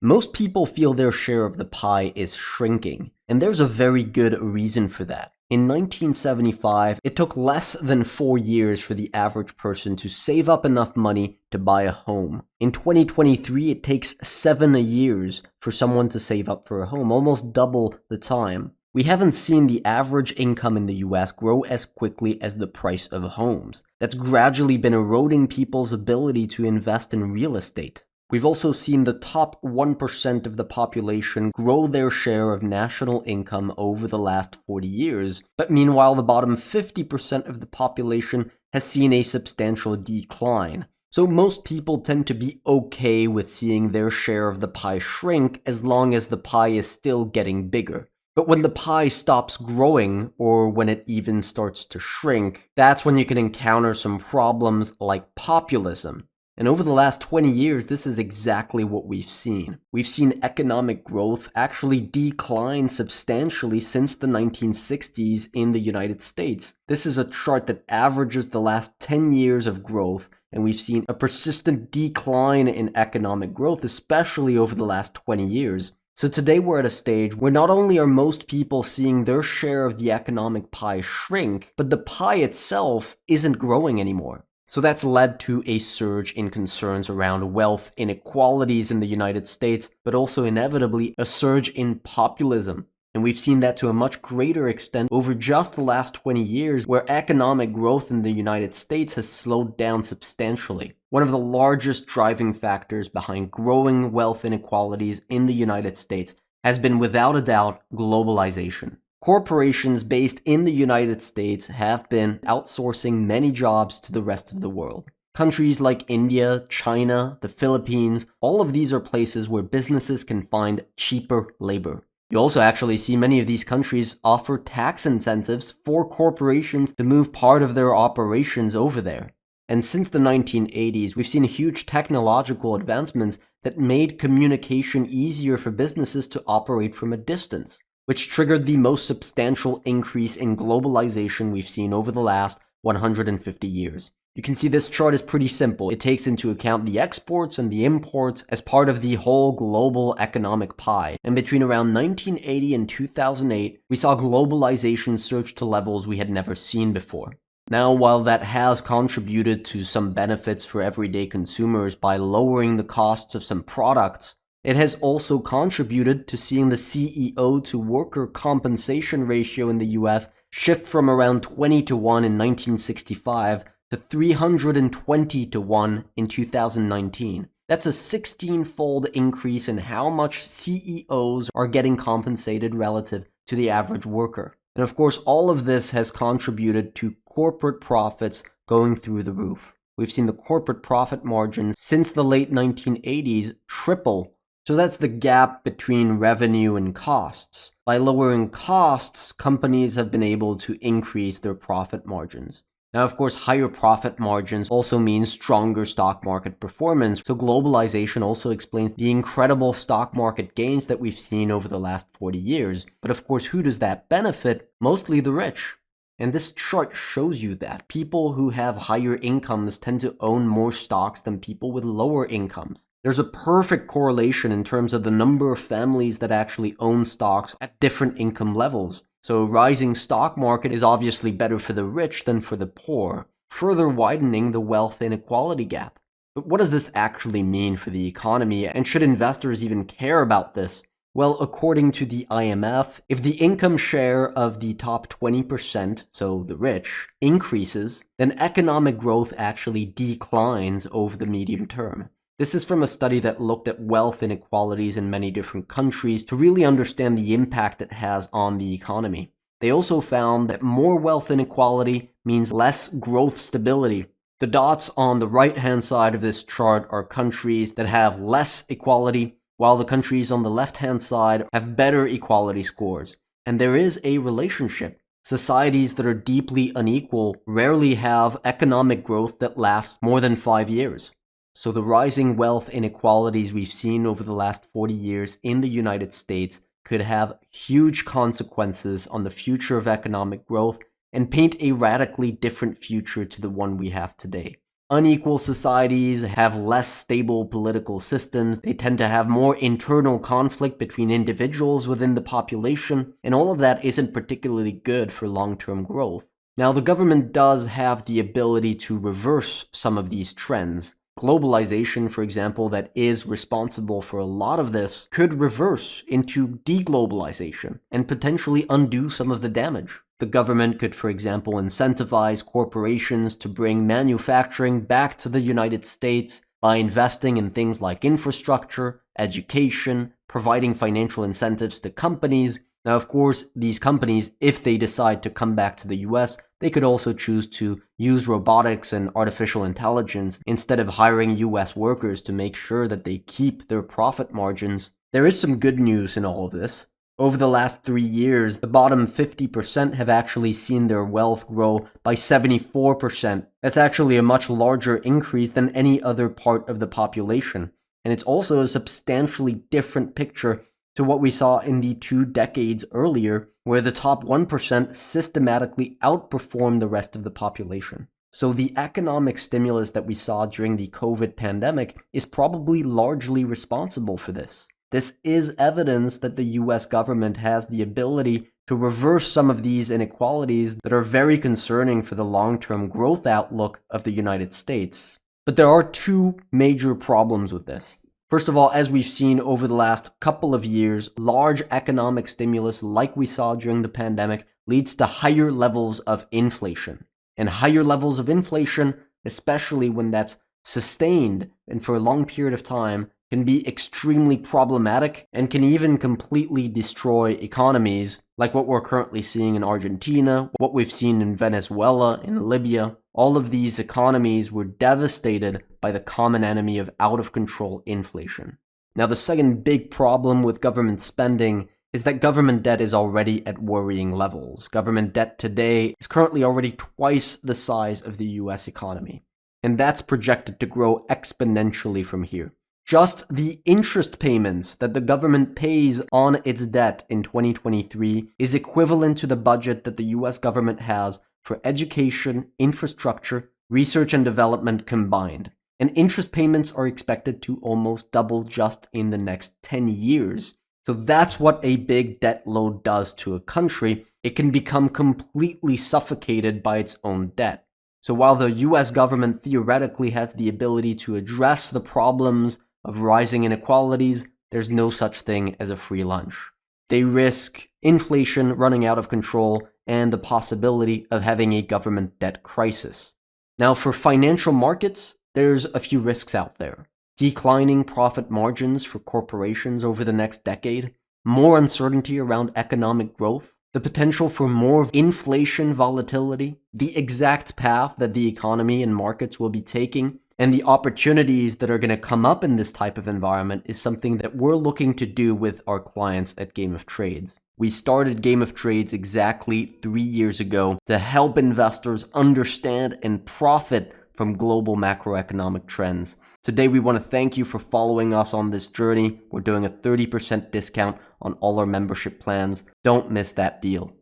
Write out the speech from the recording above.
Most people feel their share of the pie is shrinking, and there's a very good reason for that. In 1975, it took less than 4 years for the average person to save up enough money to buy a home. In 2023, it takes 7 years for someone to save up for a home, almost double the time. We haven't seen the average income in the US grow as quickly as the price of homes. That's gradually been eroding people's ability to invest in real estate. We've also seen the top 1% of the population grow their share of national income over the last 40 years, but meanwhile the bottom 50% of the population has seen a substantial decline. So most people tend to be okay with seeing their share of the pie shrink as long as the pie is still getting bigger. But when the pie stops growing, or when it even starts to shrink, that's when you can encounter some problems like populism. And over the last 20 years, this is exactly what we've seen. We've seen economic growth actually decline substantially since the 1960s in the United States. This is a chart that averages the last 10 years of growth, and we've seen a persistent decline in economic growth, especially over the last 20 years. So today we're at a stage where not only are most people seeing their share of the economic pie shrink, but the pie itself isn't growing anymore. So that's led to a surge in concerns around wealth inequalities in the United States, but also inevitably a surge in populism. And we've seen that to a much greater extent over just the last 20 years, where economic growth in the United States has slowed down substantially. One of the largest driving factors behind growing wealth inequalities in the United States has been, without a doubt, globalization. Corporations based in the United States have been outsourcing many jobs to the rest of the world. Countries like India, China, the Philippines, all of these are places where businesses can find cheaper labor. You also actually see many of these countries offer tax incentives for corporations to move part of their operations over there. And since the 1980s, we've seen huge technological advancements that made communication easier for businesses to operate from a distance, which triggered the most substantial increase in globalization we've seen over the last 150 years. You can see this chart is pretty simple. It takes into account the exports and the imports as part of the whole global economic pie. And between around 1980 and 2008, we saw globalization surge to levels we had never seen before. Now, while that has contributed to some benefits for everyday consumers by lowering the costs of some products, it has also contributed to seeing the CEO to worker compensation ratio in the US shift from around 20 to 1 in 1965 to 320 to 1 in 2019. That's a 16-fold increase in how much CEOs are getting compensated relative to the average worker. And of course, all of this has contributed to corporate profits going through the roof. We've seen the corporate profit margins since the late 1980s triple. So that's the gap between revenue and costs. By lowering costs, companies have been able to increase their profit margins. Now, of course, higher profit margins also means stronger stock market performance. So globalization also explains the incredible stock market gains that we've seen over the last 40 years. But of course, who does that benefit? Mostly the rich. And this chart shows you that people who have higher incomes tend to own more stocks than people with lower incomes. There's a perfect correlation in terms of the number of families that actually own stocks at different income levels. So a rising stock market is obviously better for the rich than for the poor, further widening the wealth inequality gap. But what does this actually mean for the economy, and should investors even care about this? Well, according to the IMF, if the income share of the top 20%, so the rich, increases, then economic growth actually declines over the medium term. This is from a study that looked at wealth inequalities in many different countries to really understand the impact it has on the economy. They also found that more wealth inequality means less growth stability. The dots on the right-hand side of this chart are countries that have less equality, while the countries on the left-hand side have better equality scores. And there is a relationship. Societies that are deeply unequal rarely have economic growth that lasts more than 5 years. So the rising wealth inequalities we've seen over the last 40 years in the United States could have huge consequences on the future of economic growth and paint a radically different future to the one we have today. Unequal societies have less stable political systems, they tend to have more internal conflict between individuals within the population, and all of that isn't particularly good for long-term growth. Now, the government does have the ability to reverse some of these trends. Globalization, for example, that is responsible for a lot of this, could reverse into deglobalization and potentially undo some of the damage. The government could, for example, incentivize corporations to bring manufacturing back to the United States by investing in things like infrastructure, education, providing financial incentives to companies. Now, of course, these companies, if they decide to come back to the US, they could also choose to use robotics and artificial intelligence instead of hiring US workers to make sure that they keep their profit margins. There is some good news in all of this. Over the last 3 years, the bottom 50% have actually seen their wealth grow by 74%. That's actually a much larger increase than any other part of the population. And it's also a substantially different picture to what we saw in the 2 decades earlier, where the top 1% systematically outperformed the rest of the population. So the economic stimulus that we saw during the COVID pandemic is probably largely responsible for this. This is evidence that the US government has the ability to reverse some of these inequalities that are very concerning for the long-term growth outlook of the United States. But there are 2 major problems with this. First of all, as we've seen over the last couple of years, large economic stimulus like we saw during the pandemic leads to higher levels of inflation. And higher levels of inflation, especially when that's sustained and for a long period of time, can be extremely problematic and can even completely destroy economies, like what we're currently seeing in Argentina, what we've seen in Venezuela, in Libya. All of these economies were devastated by the common enemy of out-of-control inflation. Now, the second big problem with government spending is that government debt is already at worrying levels. Government debt today is currently already twice the size of the US economy, and that's projected to grow exponentially from here. Just the interest payments that the government pays on its debt in 2023 is equivalent to the budget that the US government has for education, infrastructure, research and development combined. And interest payments are expected to almost double just in the next 10 years. So that's what a big debt load does to a country. It can become completely suffocated by its own debt. So while the US government theoretically has the ability to address the problems of rising inequalities, there's no such thing as a free lunch. They risk inflation running out of control and the possibility of having a government debt crisis. Now, for financial markets, there's a few risks out there. Declining profit margins for corporations over the next decade, more uncertainty around economic growth, the potential for more inflation volatility, the exact path that the economy and markets will be taking, and the opportunities that are going to come up in this type of environment is something that we're looking to do with our clients at Game of Trades. We started Game of Trades exactly 3 years ago to help investors understand and profit from global macroeconomic trends. Today, we want to thank you for following us on this journey. We're doing a 30% discount on all our membership plans. Don't miss that deal.